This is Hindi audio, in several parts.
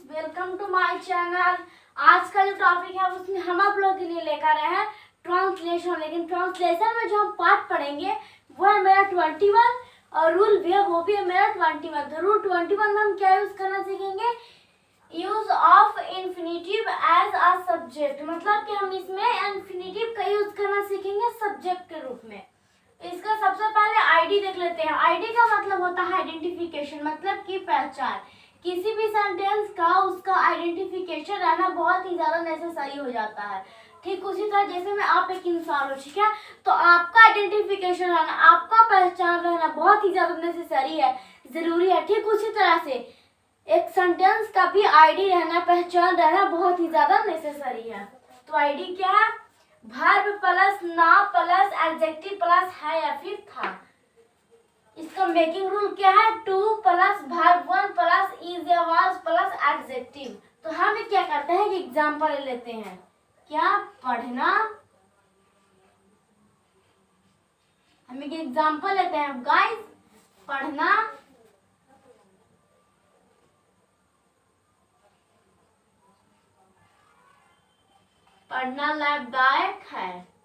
Welcome to my channel. आज का जो टॉपिक है उसमें हम आप लोगों के लिए लेकर आए हैं ट्रांसलेशन। लेकिन ट्रांसलेशन में जो हम पार्ट पढ़ेंगे वो है मेरा 21 और रूल भी है वो भी है मेरा 21। तो रूल 21 में हम क्या यूज करना सीखेंगे, use of infinitive as a subject. मतलब कि हम इसमें इन्फिनेटिव का यूज करना सीखेंगे सब्जेक्ट के रूप में। इसका सबसे पहले आईडी देख लेते हैं। आईडी का मतलब होता है आइडेंटिफिकेशन, मतलब कि पहचान। किसी भी सेंटेंस का उसका आइडेंटिफिकेशन रहना बहुत ही ज्यादा नेसेसरी हो जाता है। ठीक उसी तरह जैसे में आप एक इंसान हो, ठीक है, तो आपका आइडेंटिफिकेशन रहना, आपका पहचान रहना बहुत ही ज्यादा नेसेसरी है, जरूरी है। ठीक उसी तरह से एक सेंटेंस का भी आईडी रहना, पहचान रहना बहुत ही ज्यादा नेसेसरी है। तो आईडी क्या है? Verb plus noun plus adjective plus है या फिर था। इसका मेकिंग रूल क्या है? Two plus verb one plus is या वाज प्लस एडजेक्टिव। तो हम क्या करते हैं कि एग्जांपल ले लेते हैं। क्या? पढ़ना। हम एक एग्जांपल लेते हैं गाइस। पढ़ना पढ़ना लाभदायक है।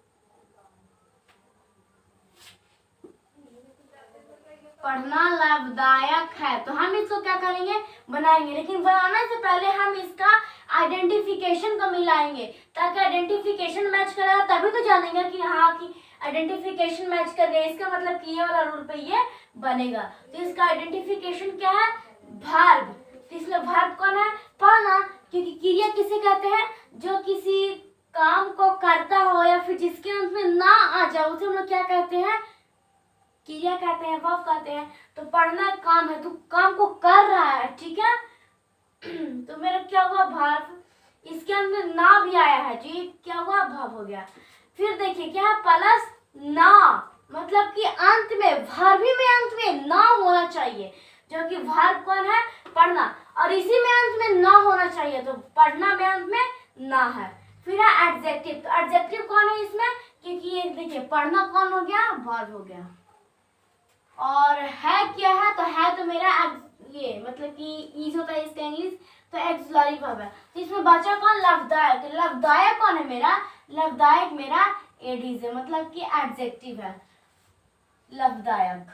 पढ़ना लाभदायक है। तो हम इसको क्या करेंगे? बनाएंगे। लेकिन बनाने से पहले हम इसका आइडेंटिफिकेशन को मिलाएंगे, ताकि आइडेंटिफिकेशन मैच करेगा तभी तो जानेंगे कि हाँ कि आइडेंटिफिकेशन मैच कर गया। इसका मतलब कि ये वाला रूल पे ये बनेगा। तो इसका आइडेंटिफिकेशन क्या है? वर्ब। तो इसलिए वर्ब कौन है? पढ़ना। क्योंकि क्रिया किसे कहते हैं? जो किसी काम को करता हो या फिर जिसके अंत में ना आ जाए उसे हम लोग क्या कहते हैं? क्रिया कहते हैं, वर्ब कहते हैं। तो पढ़ना काम है, तो काम को कर रहा है, ठीक है। तो मेरा क्या हुआ? वर्ब। इसके अंदर ना भी आया है, जो ये क्या हुआ? वर्ब हो गया। फिर देखिए क्या है? प्लस ना, मतलब कि अंत में, वर्ब में अंत में ना होना चाहिए, जो कि वर्ब कौन है? पढ़ना। और इसी में अंत में ना होना चाहिए, तो पढ़ना में अंत में ना है। फिर है एडजेक्टिव। तो एडजेक्टिव कौन है इसमें? क्योंकि ये देखिए पढ़ना कौन हो गया? वर्ब हो गया। और है क्या है? तो है तो मेरा ये मतलब कि ईज होता है इसका इंग्लिश, तो एक्सुलरी वर्ब है। तो इसमें बचा कौन? लाभदायक। तो लाभदायक कौन है मेरा? लाभदायक मेरा एडीज है, मतलब कि एडजेक्टिव है लाभदायक।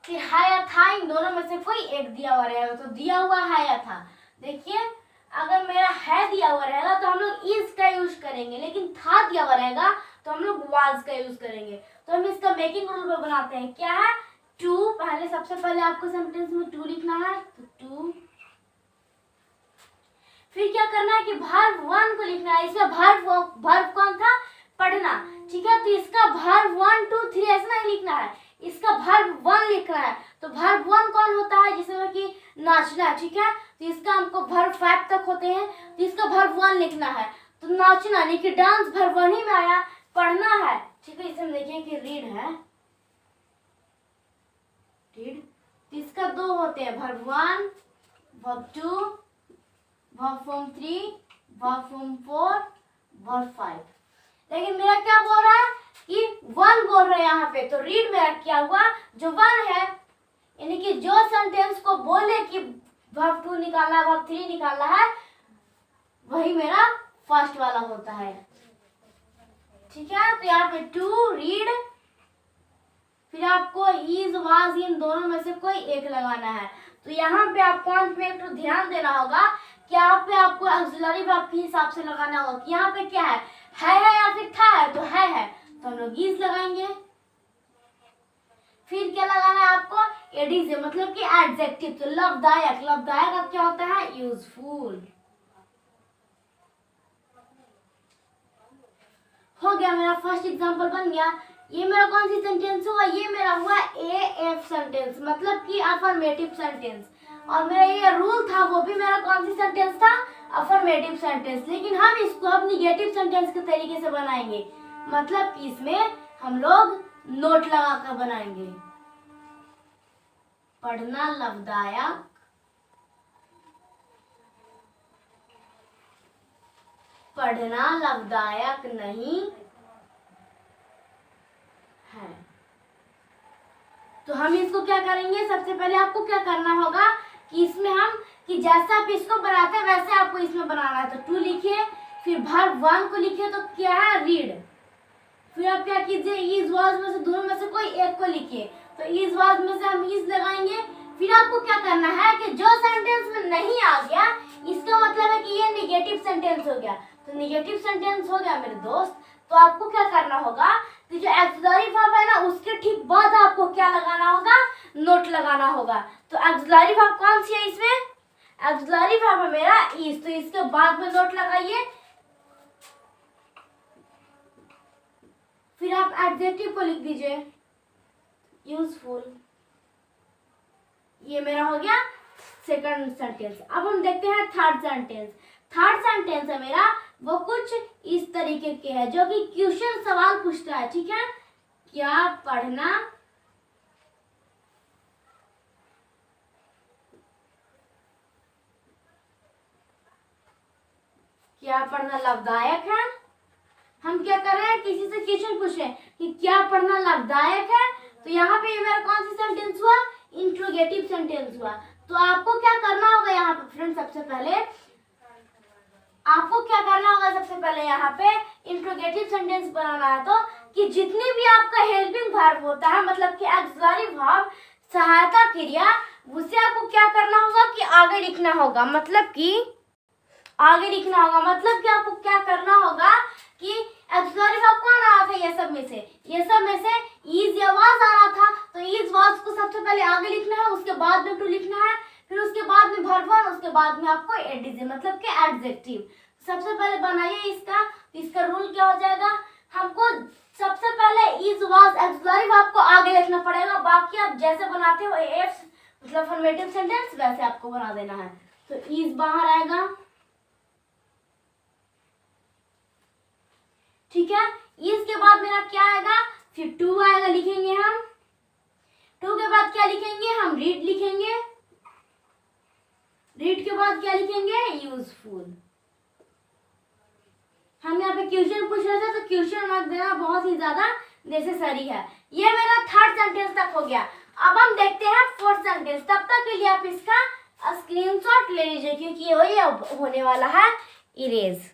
फिर है या था, इन दोनों में से कोई एक दिया हुआ रहेगा। तो दिया हुआ है या था। देखिए अगर मेरा है दिया हुआ रहेगा तो हम लोग इज का यूज करेंगे, लेकिन था दिया हुआ रहेगा तो हम लोग वाज का यूज करेंगे। तो हम इसका मेकिंग रूल पे बनाते हैं। क्या है? टू। पहले सबसे पहले आपको सेंटेंस में टू लिखना है, तो टू। फिर क्या करना है कि वर्ब वन को लिखना है। इसमें वर्ब कौन था? पढ़ना, ठीक है। तो इसका वर्ब 1 2 3 ऐसा नहीं लिखना है, इसका वर्ब वन लिखना है। तो वर्ब वन कौन होता है? जिसमें कि नाचना, ठीक है। तो इसका हमको वर्ब 5 तक होते हैं, तो इसका वर्ब वन लिखना है। तो नाचना नहीं कि डांस वर्ब वन ही में आया, पढ़ना है, ठीक है। इसमें देखिए कि रीड है, रीड। तो इसका दो होते हैं, verb one, verb two, verb form 3, verb form 4, verb 5। लेकिन मेरा क्या बोल रहा है कि वन बोल रहे हैं यहाँ पे। तो रीड मेरा क्या हुआ? जो वन है, यानी कि जो सेंटेंस को बोले कि वर्ब 2 निकालना है, वर्ब 3 निकालना है, वही मेरा फर्स्ट वाला होता है, ठीक है। तो यहाँ पे टू, रीड, फिर आपको इज वाज, इन दोनों में से कोई एक लगाना है। तो यहाँ पे आपको अंत में एक तो ध्यान देना होगा कि यहाँ पे आपको ऑक्सिलरी वर्ब के हिसाब से लगाना होगा कि यहाँ पे क्या है या फिर था है। तो है तो हम लोग इज लगाएंगे। फिर क्या लगाना है आपको? एडी से, मतलब कि एडजेक्टिव। तो लाभदायक, लाभदायक अब क्या होता है? यूजफुल। हो गया, मेरा फर्स्ट एग्जांपल बन गया। ये मेरा कौन सी सेंटेंस हुआ? ये मेरा हुआ एएफ सेंटेंस, मतलब कि अफर्मेटिव सेंटेंस। और मेरा ये रूल था, वो भी मेरा कौन सी सेंटेंस था? Affirmative sentence. लेकिन हम इसको अब निगेटिव सेंटेंस के तरीके से बनाएंगे, मतलब कि इसमें हम लोग नोट लगा कर बनाएंगे। पढ़ना लाभदायक, पढ़ना लाभदायक नहीं है। तो हम इसको क्या करेंगे? सबसे पहले आपको क्या करना होगा कि इसमें हम कि जैसे आप इसको बनाते हैं वैसे आपको इसमें बनाना है। तो टू लिखिए, फिर वर्ब 1 को लिखिए तो क्या है रीड। फिर आप क्या कीजिए, इज वाज में से दोनों में से कोई एक को लिखिए। तो इज वाज में से हम इज लगाएंगे। फिर आपको क्या करना है कि जो सेंटेंस में नहीं आ गया इसका मतलब है कि ये निगेटिव सेंटेंस हो गया। तो निगेटिव सेंटेंस हो गया मेरे दोस्त। तो आपको क्या करना होगा, तो जो एक्सिलरी वर्ब है ना उसके ठीक बाद आपको क्या लगाना होगा, नोट लगाना होगा। तो एक्सिलरी वर्ब कौन सी है इसमें, एक्सिलरी वर्ब है मेरा इज। तो इसके बाद में नोट लगाइए। फिर आप एडजेक्टिव को लिख दीजिए, यूजफुल। ये मेरा हो गया सेकंड सेंटेंस। अब हम देखते हैं थर्ड सेंटेंस। थर्ड सेंटेंस है मेरा वो कुछ इस तरीके के है जो कि क्वेश्चन सवाल पूछता है, ठीक है। क्या पढ़ना लाभदायक है। हम क्या कर रहे हैं, किसी से क्वेश्चन पूछ रहे हैं कि क्या पढ़ना लाभदायक है। तो यहाँ पे मेरा कौन सी सेंटेंस हुआ, इंट्रोगेटिव सेंटेंस हुआ। तो आपको क्या करना होगा यहाँ पे फ्रेंड, सबसे पहले आपको क्या करना होगा, सबसे पहले यहाँ पे इंट्रोगेटिव सेंटेंस बनाना है। तो कि जितनी भी आपका हेल्पिंग वर्ब होता है, मतलब कि ऑक्सिलरी वर्ब सहायता क्रिया, उसे आपको क्या करना होगा कि आगे लिखना होगा। मतलब कि आगे लिखना होगा, मतलब कि आपको क्या करना होगा कि ऑक्सिलरी वर्ब कौन आ रहा था, ये सब में से इज या वाज आ रहा था। तो इज वाज को सबसे पहले आगे लिखना है, उसके बाद में टू लिखना है, फिर उसके बाद में वर्ब 1, उसके बाद में आपको एडजेक्टिव मतलब कि एडजेक्टिव। सबसे पहले बनाइए इसका रूल क्या हो जाएगा, हमको सबसे पहले इज वाज ऑक्सिलरी वर्ब को आगे लिखना पड़ेगा। बाकी आप जैसे बनाते हो एफ मतलब फॉर्मेटिव सेंटेंस वैसे आपको बना देना है। तो इज बाहर आएगा, ठीक है। इस के बाद मेरा क्या आएगा, फिर टू आएगा, लिखेंगे हम। टू के बाद क्या लिखेंगे हम, रीड लिखेंगे। रीड के बाद क्या लिखेंगे, यूजफुल। हम यहाँ पे क्वेश्चन पूछ रहे थे तो क्वेश्चन मार्क देना बहुत ही ज्यादा नेसेसरी है। ये मेरा थर्ड सेंटेंस तक हो गया। अब हम देखते हैं फोर्थ सेंटेंस। तब तक के लिए आप इसका स्क्रीनशॉट ले लीजिए क्योंकि ये होने वाला है इरेज।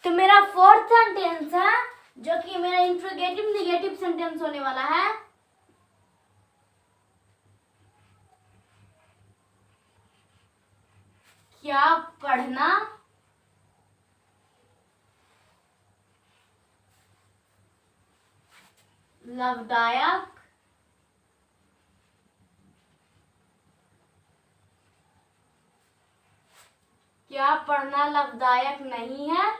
तो मेरा फोर्थ सेंटेंस है जो कि मेरा इंट्रोगेटिव नेगेटिव सेंटेंस होने वाला है। क्या पढ़ना लाभदायक क्या पढ़ना लाभदायक नहीं है।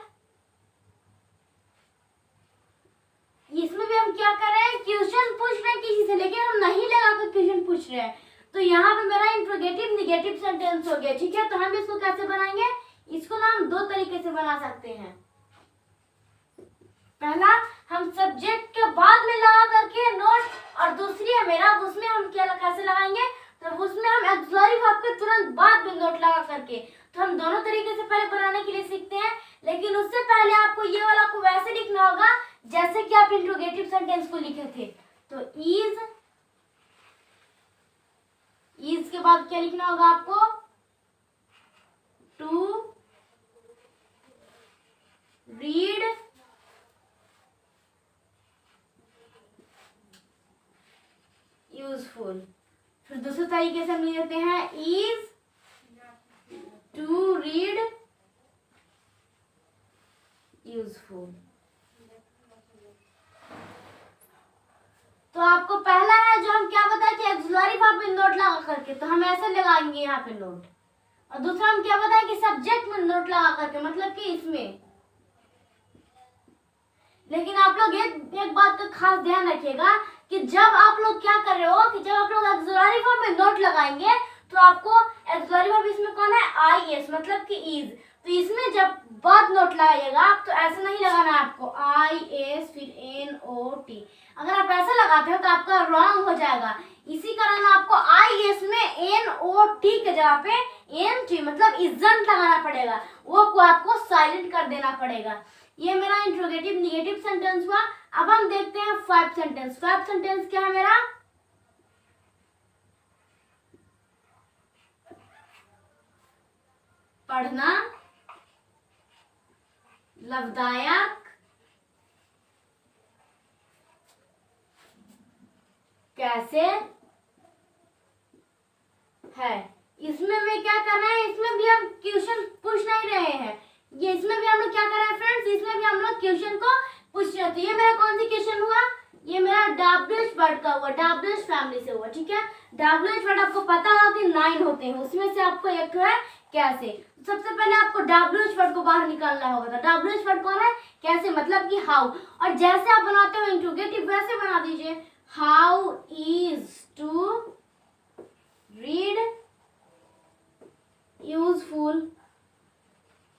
इसमें भी हम क्या कर रहे हैं, क्वेश्चन पूछ रहे हैं किसी से, लेकिन हम नहीं लगाकर क्वेश्चन पूछ रहे हैं। तो यहाँ पे मेरा इंट्रोगेटिव नेगेटिव सेंटेंस हो गया, ठीक है। तो हम इसको कैसे बनाएंगे, इसको ना हम दो तरीके से बना सकते हैं। पहला हम सब्जेक्ट के बाद में लगा करके नोट, और दूसरी है मेरा उसमें हम क्या कैसे लगाएंगे, तो उसमें हम ऑक्सिलरी वर्ब के तुरंत बाद में नोट लगा करके। तो हम दोनों तरीके से पहले बनाने के लिए सीखते हैं, लेकिन उससे पहले आपको ये वाला को वैसे लिखना होगा जैसे कि आप इंट्रोगेटिव सेंटेंस को लिखे थे। तो इज के बाद क्या लिखना होगा आपको, टू रीड यूजफुल। फिर दूसरे तरीके से हम लिखते हैं इज टू रीड यूजफुल। तो आपको पहला है जो हम क्या बताए कि ऑक्सिलरी वर्ब में नोट लगा करके, तो हम ऐसे लगाएंगे यहाँ पे नोट। और दूसरा हम क्या बताए कि सब्जेक्ट में नोट लगा करके, मतलब कि इसमें। लेकिन आप लोग एक बात का खास ध्यान रखिएगा कि जब आप लोग क्या कर रहे हो कि जब आप लोग ऑक्सिलरी वर्ब में नोट लगाएंगे तो आपको ऑक्सिलरी वर्ब इसमें कौन है, आई एस मतलब कि इज। तो इसमें जब बाद नोट लगाइएगा आप तो ऐसा नहीं लगाना है आपको, आई एस फिर एन ओ टी। अगर आप ऐसा लगाते हो तो आपका रॉन्ग हो जाएगा। इसी कारण आपको आई एस में एन ओ टी के जगह पे एन टी मतलब इजंट लगाना पड़ेगा, वो को आपको साइलेंट कर देना पड़ेगा। ये मेरा इंट्रोगेटिव नेगेटिव सेंटेंस हुआ। अब हम देखते हैं फाइव सेंटेंस। फाइव सेंटेंस क्या है मेरा, पढ़ना लाभदायक कैसे है। इसमें भी क्या कर रहे हैं, इसमें भी हम क्वेश्चन पूछ नहीं रहे हैं, ये इसमें भी हम लोग क्या कर रहे हैं फ्रेंड्स, इसमें भी हम लोग क्वेश्चन को पूछ रहे हैं। तो ये मेरा कौन सी क्वेश्चन हुआ, ये मेरा WH वर्ड का हुआ, WH फैमिली से हुआ। ठीक है, WH वर्ड आपको पता होगा कि 9 होते हैं, उसमें से आपको एक है कैसे। सबसे पहले आपको WH वर्ड को बाहर निकालना होगा। तो WH वर्ड कौन है, कैसे मतलब कि हाउ। और जैसे आप बनाते हो इंट्रोगेटिव वैसे बना दीजिए, how is to read useful.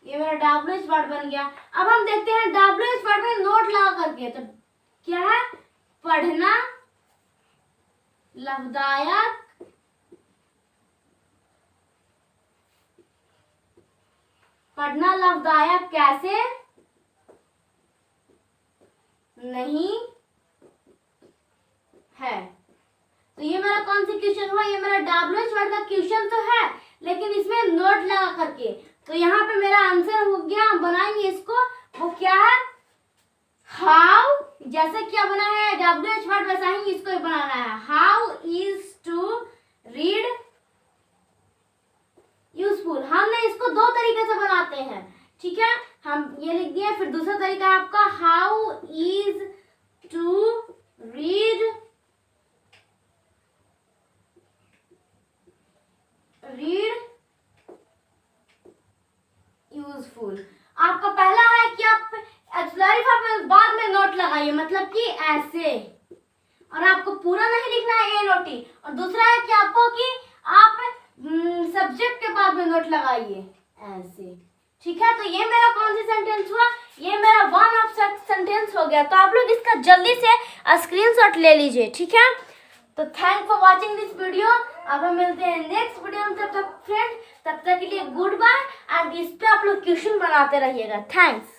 ये मेरा WH वर्ड बन गया। अब हम देखते हैं WH वर्ड में नोट लगा करके, तो क्या है, पढ़ना लाभदायक पढ़ना लाभदायक कैसे नहीं है। तो ये मेरा कौन सी क्वेश्चन हुआ, ये मेरा WH वर्ड का क्वेश्चन तो है, लेकिन इसमें नोट लगा करके। तो यहाँ पे मेरा आंसर हो गया, हम बनाएंगे इसको, वो क्या है, हाउ। जैसे क्या बना है WH वर्ड वैसा ही इसको भी बनाना है, how is to read useful. हमने इसको 2 तरीके से बनाते हैं। ठीक है, हम ये लिख दिए। फिर दूसरा तरीका है आपका, how is to read useful. आपका पहला है कि आप एक्सलरी फॉर्म में बाद में नोट लगाइए, मतलब कि ऐसे, और आपको पूरा नहीं लिखना है ये नोट ही। और दूसरा है कि आपको कि आप सब्जेक्ट के बाद में नोट लगाइए ऐसे। ठीक है, तो ये मेरा कौन सी सेंटेंस हुआ, ये मेरा वन ऑफ सेंटेंस हो गया। तो आप लोग इसका जल्दी से स्क्रीनशॉट ले लीजिए। ठीक है, तो thank for watching this video. अब हम मिलते हैं नेक्स्ट वीडियो में, तब तक फ्रेंड, तब तक के लिए गुड बाय। एंड इस पे आप लोग क्वेश्चन बनाते रहिएगा। थैंक्स।